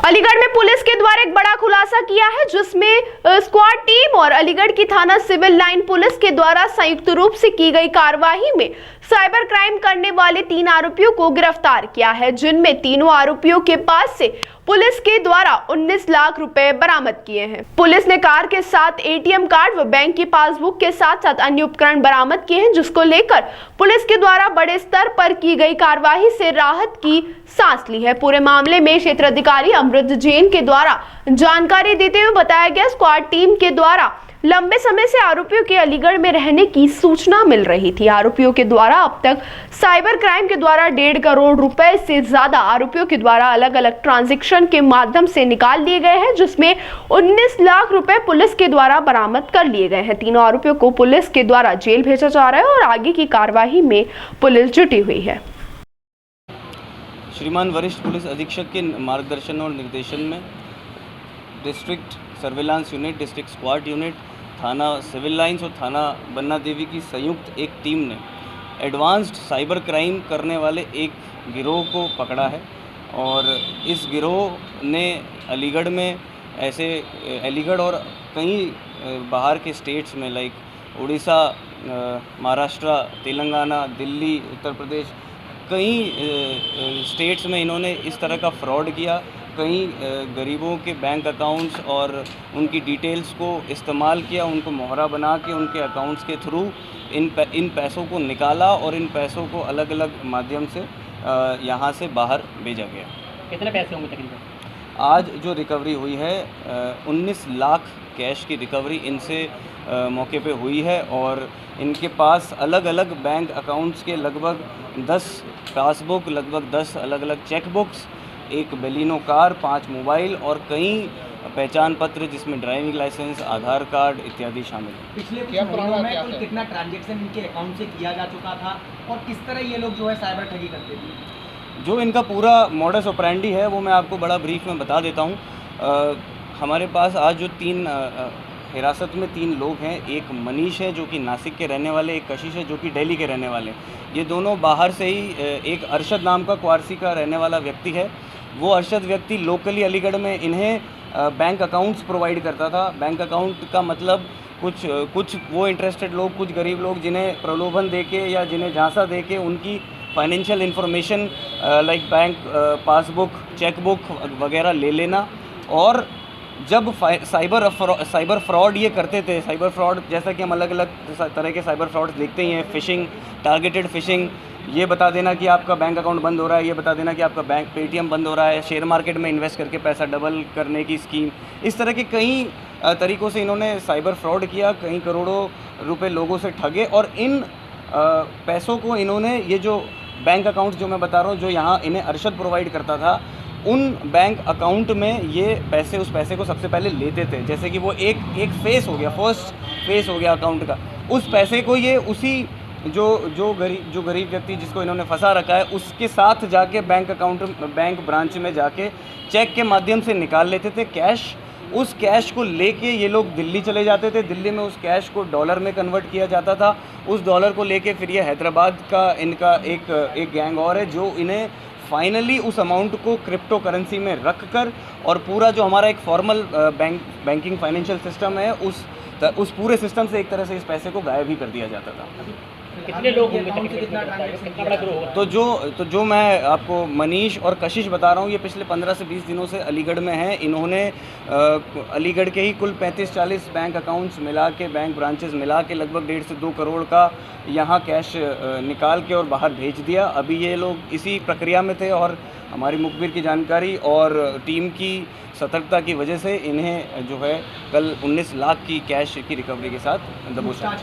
अलीगढ़ में पुलिस के द्वारा एक बड़ा खुलासा किया है, जिसमें स्क्वाड टीम और अलीगढ़ की थाना सिविल लाइन पुलिस के द्वारा संयुक्त रूप से की गई कार्रवाई में साइबर क्राइम करने वाले 3 आरोपियों को गिरफ्तार किया है, जिनमें तीनों आरोपियों के पास से पुलिस के द्वारा 19 लाख रुपए बरामद किए हैं। पुलिस ने कार के साथ एटीएम कार्ड व बैंक की पासबुक के साथ साथ अन्य उपकरण बरामद किए हैं, जिसको लेकर पुलिस के द्वारा बड़े स्तर पर की गई कार्रवाई से राहत की सांस ली है। पूरे मामले में क्षेत्राधिकारी अमृत जैन के द्वारा जानकारी देते हुए बताया गया, स्क्वाड टीम के द्वारा लंबे समय से आरोपियों के अलीगढ़ में रहने की सूचना मिल रही थी। आरोपियों के द्वारा अब तक साइबर क्राइम के द्वारा 1.5 करोड़ रुपए से ज्यादा आरोपियों के द्वारा अलग अलग ट्रांजैक्शन के माध्यम से निकाल लिए गए हैं, जिसमें 19 लाख रुपए पुलिस के द्वारा बरामद कर लिए गए हैं। तीनों आरोपियों को पुलिस के द्वारा जेल भेजा जा रहा है और आगे की कार्यवाही में पुलिस जुटी हुई है। श्रीमान वरिष्ठ पुलिस अधीक्षक के मार्गदर्शन और निर्देशन में district surveillance unit, district squad unit, थाना सिविल लाइंस और थाना बन्ना देवी की संयुक्त एक टीम ने एडवांस्ड साइबर क्राइम करने वाले एक गिरोह को पकड़ा है। और इस गिरोह ने अलीगढ़ में अलीगढ़ और कई बाहर के स्टेट्स में लाइक उड़ीसा, महाराष्ट्र, तेलंगाना, दिल्ली, उत्तर प्रदेश, कई स्टेट्स में इन्होंने इस तरह का फ्रॉड किया। कई गरीबों के बैंक अकाउंट्स और उनकी डिटेल्स को इस्तेमाल किया, उनको मोहरा बना के उनके अकाउंट्स के थ्रू इन पैसों को निकाला और इन पैसों को अलग अलग माध्यम से यहाँ से बाहर भेजा गया। कितने पैसे होंगे तकरीबन? आज जो रिकवरी हुई है 19 लाख कैश की रिकवरी इनसे मौके पे हुई है। और इनके पास अलग अलग बैंक अकाउंट्स के लगभग 10 पासबुक, लगभग 10 अलग अलग चेक बुक्स, एक बेलिनो कार, 5 मोबाइल और कई पहचान पत्र जिसमें ड्राइविंग लाइसेंस, आधार कार्ड इत्यादि शामिल है। पिछले कुछ महीनों में कुल कितना ट्रांजैक्शन इनके अकाउंट से किया जा चुका था और किस तरह ये लोग जो है साइबर ठगी करते थे? जो इनका पूरा मॉडस ऑपरेंडी है वो मैं आपको बड़ा ब्रीफ में बता देता हूँ। हमारे पास आज जो 3 हिरासत में 3 लोग हैं, एक मनीष है जो कि नासिक के रहने वाले, एक कशिश है जो कि दिल्ली के रहने वाले। ये दोनों बाहर से ही, एक अरशद नाम का क्वारसी का रहने वाला व्यक्ति है। वो अरशद व्यक्ति लोकली अलीगढ़ में इन्हें बैंक अकाउंट्स प्रोवाइड करता था। बैंक अकाउंट का मतलब कुछ वो इंटरेस्टेड लोग, कुछ गरीब लोग जिन्हें प्रलोभन देके या जिन्हें झांसा देके उनकी financial information like bank passbook, chequebook वगैरह ले लेना। और जब साइबर फ्रॉड ये करते थे, साइबर फ्रॉड जैसा कि हम अलग अलग तरह के साइबर फ्रॉड देखते ही हैं, फिशिंग, टारगेटेड फिशिंग, ये बता देना कि आपका बैंक अकाउंट बंद हो रहा है, ये बता देना कि आपका बैंक पेटीएम बंद हो रहा है, शेयर मार्केट में इन्वेस्ट करके पैसा डबल करने की स्कीम, इस तरह के कई तरीक़ों से इन्होंने साइबर फ्रॉड किया, कई करोड़ों रुपए लोगों से ठगे। और इन पैसों को इन्होंने, ये जो बैंक अकाउंट जो मैं बता रहा हूँ, जो यहाँ इन्हें अरशद प्रोवाइड करता था, उन बैंक अकाउंट में ये पैसे, उस पैसे को सबसे पहले लेते थे। जैसे कि वो एक फेस हो गया, फर्स्ट फेस हो गया अकाउंट का, उस पैसे को ये उसी जो गरीब व्यक्ति जिसको इन्होंने फंसा रखा है उसके साथ जाके बैंक ब्रांच में जाके चेक के माध्यम से निकाल लेते थे कैश। उस कैश को लेके ये लोग दिल्ली चले जाते थे। दिल्ली में उस कैश को डॉलर में कन्वर्ट किया जाता था। उस डॉलर को लेके फिर ये हैदराबाद का इनका एक गैंग और है जो इन्हें फाइनली उस अमाउंट को क्रिप्टो करेंसी में रख कर, और पूरा जो हमारा एक फॉर्मल बैंकिंग फाइनेंशियल सिस्टम है उस पूरे सिस्टम से एक तरह से इस पैसे को गायब ही कर दिया जाता था। कितने लोग होंगे, कितना बड़ा ग्रोह होगा? तो जो मैं आपको मनीष और कशिश बता रहा हूँ, ये पिछले 15 से 20 दिनों से अलीगढ़ में हैं। इन्होंने अलीगढ़ के ही कुल 35-40 बैंक अकाउंट्स मिला के, बैंक ब्रांचेस मिला के लगभग 1.5 से 2 करोड़ का यहाँ कैश निकाल के और बाहर भेज दिया। अभी ये लोग इसी प्रक्रिया में थे और हमारी मुखबिर की जानकारी और टीम की सतर्कता की वजह से इन्हें जो है कल 19 लाख की कैश की रिकवरी के साथ दबोचा।